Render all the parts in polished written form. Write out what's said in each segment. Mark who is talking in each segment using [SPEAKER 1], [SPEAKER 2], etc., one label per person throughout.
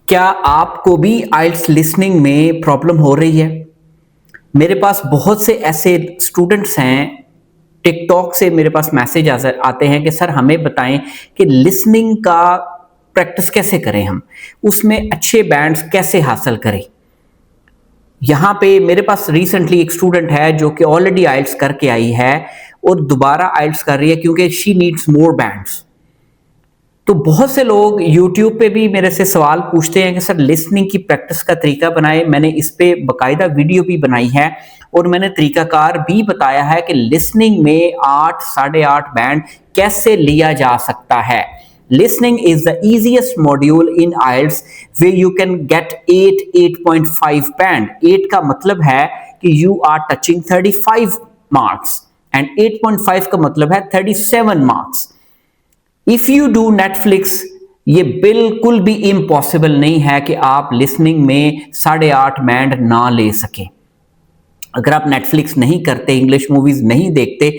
[SPEAKER 1] क्या आपको भी आइल्स लिसनिंग में प्रॉब्लम हो रही है? मेरे पास बहुत से ऐसे स्टूडेंट्स हैं, टिकटॉक से मेरे पास मैसेज आते हैं कि सर हमें बताएं कि लिसनिंग का प्रैक्टिस कैसे करें हम, उसमें अच्छे बैंड्स कैसे हासिल करें। यहाँ पे मेरे पास रिसेंटली एक स्टूडेंट है जो कि ऑलरेडी आइल्स करके आई है और दोबारा आइल्स कर रही है क्योंकि शी नीड्स मोर बैंड्स। तो बहुत से लोग YouTube पे भी मेरे से सवाल पूछते हैं कि सर लिसनिंग की प्रैक्टिस का तरीका बनाए। मैंने इस पे बकायदा वीडियो भी बनाई है और मैंने तरीकाकार भी बताया है कि लिसनिंग में 8 साढ़े 8 बैंड कैसे लिया जा सकता है। Listening is the easiest module in IELTS where you can get 8.5 band. 8 का मतलब है कि you are touching 35 marks and 8.5 का मतलब है 37 marks. If you do Netflix, ये बिल्कुल भी इम्पॉसिबल नहीं है कि आप लिसनिंग में 8.5 बैंड ना ले सकें। अगर आप नेटफ्लिक्स नहीं करते, इंग्लिश मूवीज नहीं देखते,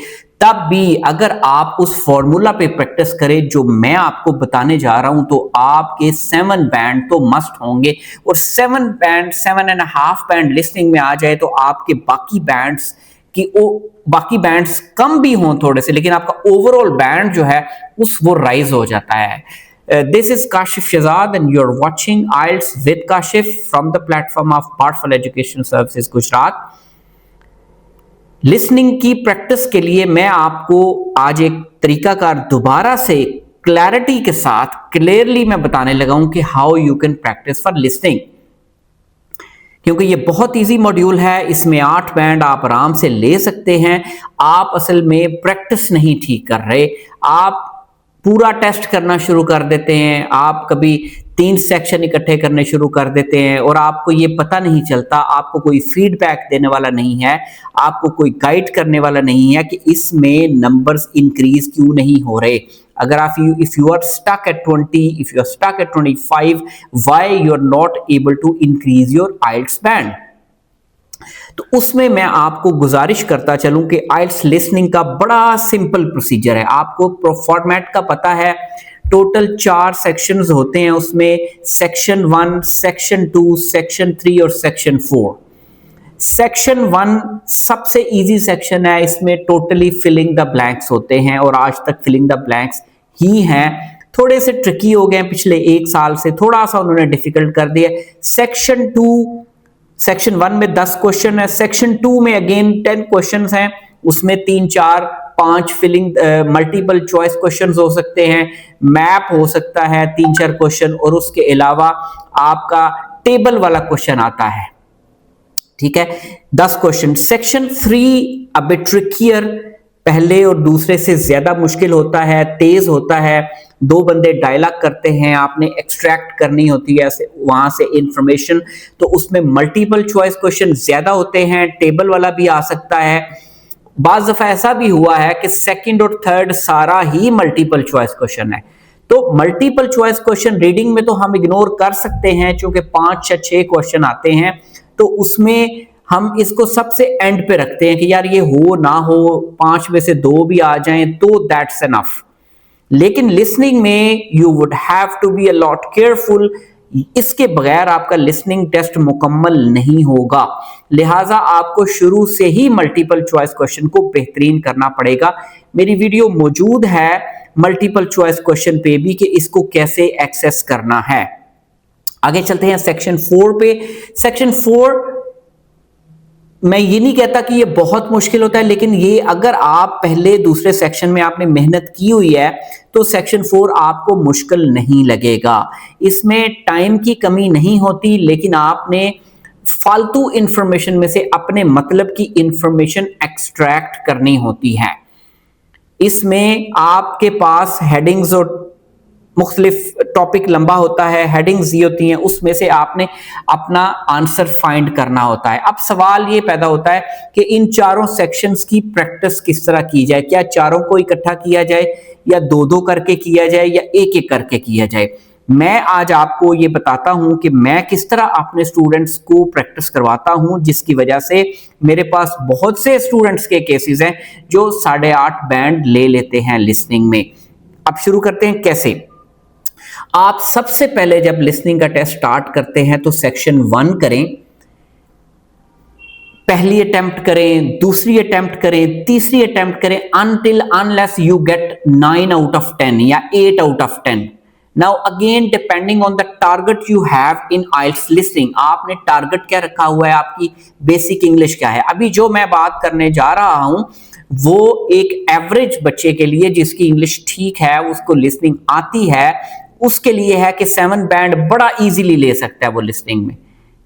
[SPEAKER 1] तब भी अगर आप उस फॉर्मूला पे प्रैक्टिस करें जो मैं आपको बताने जा रहा हूं, तो आपके 7 बैंड तो मस्ट होंगे। और 7 बैंड 7.5 बैंड लिसनिंग में आ जाए तो आपके बाकी बैंड्स बाकी बैंड्स कम भी हों थोड़े से, लेकिन आपका ओवरऑल बैंड जो है वो राइज हो जाता है। This is Kashif Shahzad and you are watching IELTS with Kashif from the platform of powerful education services Gujarat. Listening की प्रैक्टिस के लिए मैं आपको आज एक तरीकाकार दोबारा से क्लैरिटी के साथ क्लियरली मैं बताने लगा हूं कि how you can practice for listening, क्योंकि ये बहुत इजी मॉड्यूल है। इसमें 8 बैंड आप आराम से ले सकते हैं। आप असल में प्रैक्टिस नहीं ठीक कर रहे, आप पूरा टेस्ट करना शुरू कर देते हैं। आप कभी 3 सेक्शन इकट्ठे करने शुरू कर देते हैं और आपको ये पता नहीं चलता, आपको कोई फीडबैक देने वाला नहीं है, आपको कोई गाइड करने वाला नहीं है कि इसमें नंबर्स इंक्रीज क्यों नहीं हो रहे। अगर आप if you are stuck at 20, if you are stuck at 25, why you are not able to increase your IELTS band. तो उसमें मैं आपको गुजारिश करता चलूं कि आइल्स लिसनिंग का बड़ा सिंपल प्रोसीजर है। आपको फॉर्मेट का पता है, टोटल 4 सेक्शंस होते हैं उसमें, सेक्शन 1, सेक्शन 2, सेक्शन 3 और सेक्शन 4। सेक्शन 1 सबसे इजी सेक्शन है, इसमें टोटली फिलिंग द ब्लैंक्स होते हैं और आज तक फिलिंग द ब्लैंक्स ही हैं। थोड़े से ट्रिकी हो गए पिछले 1 साल से, थोड़ा सा उन्होंने डिफिकल्ट कर दिया। सेक्शन 1 में 10 क्वेश्चन है, सेक्शन 2 में अगेन 10 क्वेश्चंस हैं, उसमें 3, 4, 5 फिलिंग मल्टीपल चॉइस क्वेश्चंस हो सकते हैं, मैप हो सकता है 3, 4 क्वेश्चन, और उसके अलावा आपका टेबल वाला क्वेश्चन आता है। ठीक है, 10 question. Section 3 a bit trickier, पहले और दूसरे से ज्यादा मुश्किल होता है, तेज होता है। 2 बंदे डायलॉग करते हैं, आपने एक्सट्रैक्ट करनी होती है वहां से इंफॉर्मेशन, तो उसमें मल्टीपल चॉइस क्वेश्चन ज्यादा होते हैं, टेबल वाला भी आ सकता है। बाज दफा ऐसा भी हुआ है कि सेकंड और थर्ड सारा ही मल्टीपल चॉइस क्वेश्चन है। तो मल्टीपल चॉइस क्वेश्चन रीडिंग में तो हम इग्नोर कर सकते हैं, क्योंकि 5 या 6 क्वेश्चन आते हैं, तो उसमें हम इसको सबसे एंड पे रखते हैं कि यार ये हो ना हो, 5 में से 2 भी आ जाएं तो दैट्स एनफ। लेकिन लिसनिंग में you would have to be a lot careful, इसके बगैर आपका लिसनिंग टेस्ट मुकम्मल नहीं होगा। लिहाजा आपको शुरू से ही मल्टीपल चॉइस क्वेश्चन को बेहतरीन करना पड़ेगा। मेरी वीडियो मौजूद है मल्टीपल चॉइस क्वेश्चन पे भी कि इसको कैसे एक्सेस करना है। आगे चलते हैं सेक्शन 4 पे। सेक्शन 4 मैं ये नहीं कहता कि ये बहुत मुश्किल होता है, लेकिन ये अगर आप पहले दूसरे सेक्शन में आपने मेहनत की हुई है तो सेक्शन 4 आपको मुश्किल नहीं लगेगा। इसमें टाइम की कमी नहीं होती, लेकिन आपने फालतू इंफॉर्मेशन में से अपने मतलब की इंफॉर्मेशन एक्सट्रैक्ट करनी होती है। इसमें आपके पास हेडिंग्स और मुख्तलिफ टॉपिक लंबा होता है, हेडिंग्स ये होती हैं, उसमें से आपने अपना आंसर फाइंड करना होता है। अब सवाल ये पैदा होता है कि इन चारों सेक्शंस की प्रैक्टिस किस तरह की जाए। क्या चारों को इकट्ठा किया जाए, या 2-2 करके किया जाए, या 1-1 करके किया जाए। मैं आज आपको ये बताता हूं कि मैं किस तरह अपने स्टूडेंट्स को प्रैक्टिस करवाता हूं, जिसकी वजह से मेरे पास बहुत से स्टूडेंट्स के केसेस हैं जो 8.5 बैंड ले लेते हैं लिसनिंग में। अब शुरू करते हैं कैसे। आप सबसे पहले जब लिसनिंग का टेस्ट स्टार्ट करते हैं तो सेक्शन 1 करें, पहली अटेम्प्ट करें, दूसरी अटेम्प्ट करें, तीसरी अटेम्प्ट करें, until unless you get 9 out of 10 या 8 out of 10। Now again depending on the target you have in IELTS listening, आपने टारगेट क्या रखा हुआ है, आपकी बेसिक इंग्लिश क्या है। अभी जो मैं बात करने जा रहा हूं वो एक एवरेज बच्चे के लिए जिसकी इंग्लिश ठीक है, उसको लिसनिंग आती है, उसके लिए है कि 7 बैंड बड़ा इजीली ले सकता है वो लिसनिंग में,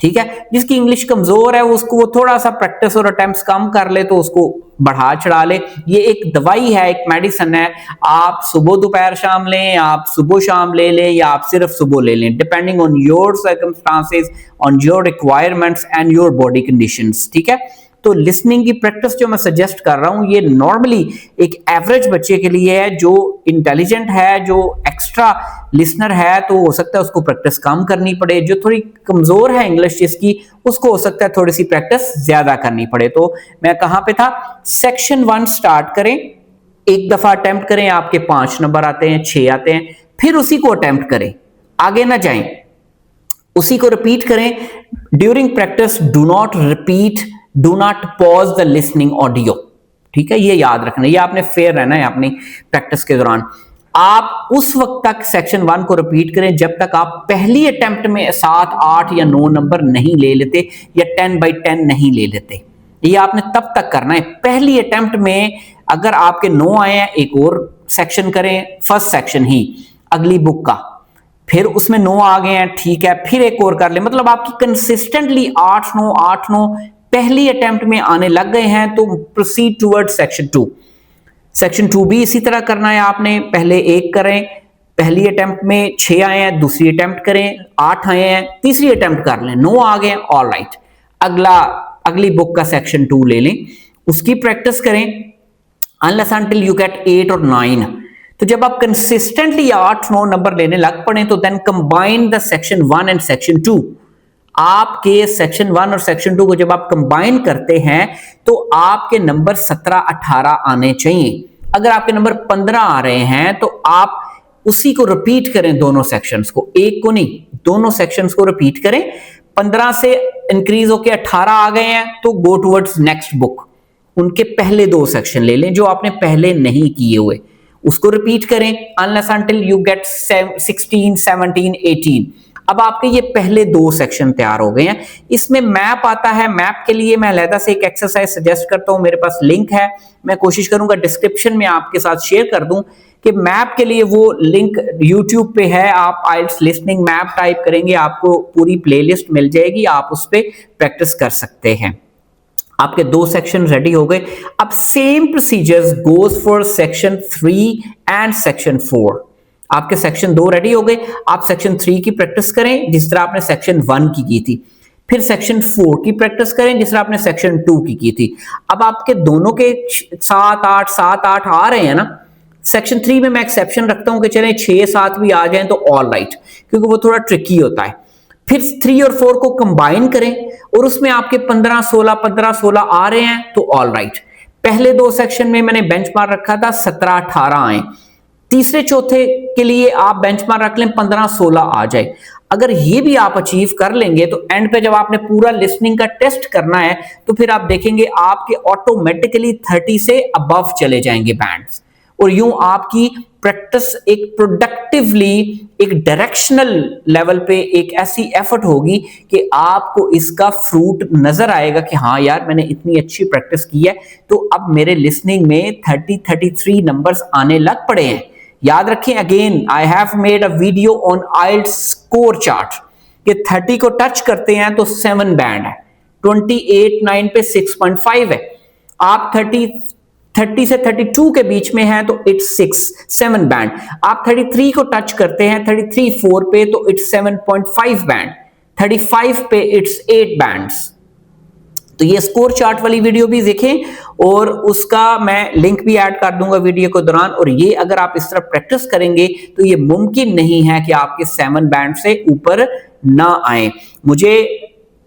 [SPEAKER 1] ठीक है। जिसकी इंग्लिश कमजोर है उसको वो थोड़ा सा प्रैक्टिस और अटेम्प्ट्स कम कर ले तो उसको बढ़ा चढ़ा ले। ये एक दवाई है, एक मेडिसिन है, आप सुबह दोपहर शाम लें, आप सुबह शाम ले लें या आप सिर्फ सुबह ले लें, depending on your circumstances, on your requirements and your body conditions, ठीक है। तो लिसनिंग की प्रैक्टिस जो मैं सजेस्ट कर रहा हूं ये नॉर्मली एक एवरेज बच्चे के लिए है, जो इंटेलिजेंट है, जो एक्स्ट्रा लिसनर है तो हो सकता है उसको प्रैक्टिस कम करनी पड़े, जो थोड़ी कमजोर है इंग्लिश जिसकी उसको हो सकता है थोड़ी सी प्रैक्टिस ज्यादा करनी पड़े। तो मैं कहां पे था, सेक्शन 1 स्टार्ट करें, एक दफा अटेम्प्ट करें, आपके 5 नंबर आते हैं, 6 आते हैं, फिर उसी को अटेम्प्ट करें, आगे ना जाएं, उसी को रिपीट करें। During practice do not repeat, do not pause the listening audio, ठीक है, ये याद रखना, ये आपने फेयर रहना है अपनी प्रैक्टिस के दौरान। आप उस वक्त तक सेक्शन 1 को रिपीट करें जब तक आप पहली अटेम्प्ट में 7, 8 या 9 नंबर नहीं ले लेते या 10/10 नहीं ले लेते। ये आपने तब तक करना है। पहली अटेम्प्ट में अगर आपके 9 आए हैं, एक और सेक्शन करें, फर्स्ट सेक्शन ही अगली बुक का, फिर उसमें 9 आ गए हैं, ठीक है, फिर एक और कर ले, मतलब आपकी कंसिस्टेंटली 8-9 8-9 पहली अटेम्प्ट में आने लग गए हैं तो प्रोसीड टुवर्ड सेक्शन 2। सेक्शन 2 भी इसी तरह करना है आपने, पहले एक करें, पहली अटेम्प्ट में 6 आए हैं, दूसरी अटेम्प्ट करें, 8 आए हैं, तीसरी अटेम्प्ट कर लें, 9 आ गए, ऑल राइट, अगली बुक का सेक्शन 2 ले लें, उसकी प्रैक्टिस करें अनलेस अनटिल यू गेट 8 और 9। तो जब आप कंसिस्टेंटली 8-9 नंबर लेने लग पड़े तो then combine the section 1 and section 2। आपके सेक्शन 1 और सेक्शन 2 को जब आप कंबाइन करते हैं तो आपके नंबर 17-18 आने चाहिए। अगर आपके नंबर 15 आ रहे हैं तो आप उसी को रिपीट करें, दोनों सेक्शंस को, एक को नहीं, दोनों सेक्शंस को रिपीट करें। 15 से इंक्रीज होके 18 आ गए हैं तो गो टुवर्ड्स नेक्स्ट बुक, उनके पहले 2 सेक्शन ले लें जो आपने पहले नहीं किए हुए, उसको रिपीट करें अनलेस अनटिल यू गेट 16, 17, 18। अब आपके ये पहले 2 सेक्शन तैयार हो गए हैं। इसमें मैप आता है, मैप के लिए मैं अलहदा से एक एक्सरसाइज सजेस्ट करता हूं, मेरे पास लिंक है, मैं कोशिश करूंगा डिस्क्रिप्शन में आपके साथ शेयर कर दूं कि मैप के लिए वो लिंक यूट्यूब पे है। आप आइल्स लिसनिंग मैप टाइप करेंगे, आपको पूरी प्लेलिस्ट मिल जाएगी, आप उस पर प्रैक्टिस कर सकते हैं। आपके 2 सेक्शन रेडी हो गए। अब same procedures goes for section 3 and section 4। आपके सेक्शन 2 रेडी हो गए, आप सेक्शन 3 की प्रैक्टिस करें जिस तरह आपने सेक्शन 1 की थी, फिर सेक्शन 4 की प्रैक्टिस करें जिस तरह आपने सेक्शन 2 की थी। अब आपके दोनों के 7-8 आ रहे हैं ना। सेक्शन 3 में मैं एक्सेप्शन रखता हूं कि चलें 6-7 भी आ जाएं तो ऑल राइट, क्योंकि वो थोड़ा ट्रिकी होता है। फिर 3 और 4 को कंबाइन करें और उसमें आपके 15-16 आ रहे हैं तो ऑल राइट। पहले 2 सेक्शन में मैंने बेंचमार्क रखा था 17-18 आए, तीसरे चौथे के लिए आप बेंचमार्क रख लें 15-16 आ जाए। अगर ये भी आप अचीव कर लेंगे तो एंड पे जब आपने पूरा लिसनिंग का टेस्ट करना है तो फिर आप देखेंगे आपके ऑटोमेटिकली 30 से अबव चले जाएंगे बैंड्स, और यूं आपकी प्रैक्टिस एक प्रोडक्टिवली एक डायरेक्शनल लेवल पे एक ऐसी एफर्ट होगी कि आपको इसका फ्रूट नजर आएगा कि हाँ यार मैंने इतनी अच्छी प्रैक्टिस की है तो अब मेरे लिसनिंग में 33 नंबर्स आने लग पड़े हैं। याद रखें, again I have made a video on IELTS score chart कि 30 को टच करते हैं तो 7 बैंड है, 28, 9 पे 6.5 है, आप 30 से 32 के बीच में है तो इट्स 7 बैंड, आप 33 को टच करते हैं 33-4 पे तो इट्स 7.5 बैंड, 35 पे इट्स 8 बैंड्स। तो ये स्कोर चार्ट वाली वीडियो भी देखें और उसका मैं लिंक भी ऐड कर दूंगा वीडियो के दौरान। और ये अगर आप इस तरह प्रैक्टिस करेंगे तो ये मुमकिन नहीं है कि आपके 7 बैंड से ऊपर ना आए। मुझे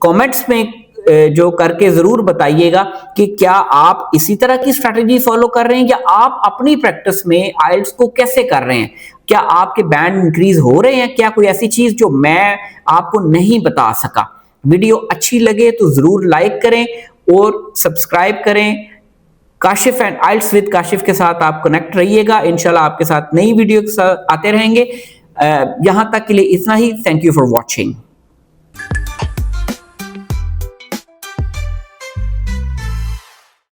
[SPEAKER 1] कमेंट्स में जो करके जरूर बताइएगा कि क्या आप इसी तरह की स्ट्रैटेजी फॉलो कर रहे हैं या आप अपनी प्रैक्टिस में आइल्स को कैसे कर रहे हैं। क्या आपके बैंड इंक्रीज हो रहे हैं, क्या कोई ऐसी चीज जो मैं आपको नहीं बता सका। वीडियो अच्छी लगे तो जरूर लाइक करें और सब्सक्राइब करें। Kashif and IELTS with Kashif के साथ आप कनेक्ट रहिएगा, इंशाल्लाह आपके साथ नई वीडियो के साथ आते रहेंगे। यहां तक के लिए इतना ही। Thank you for watching.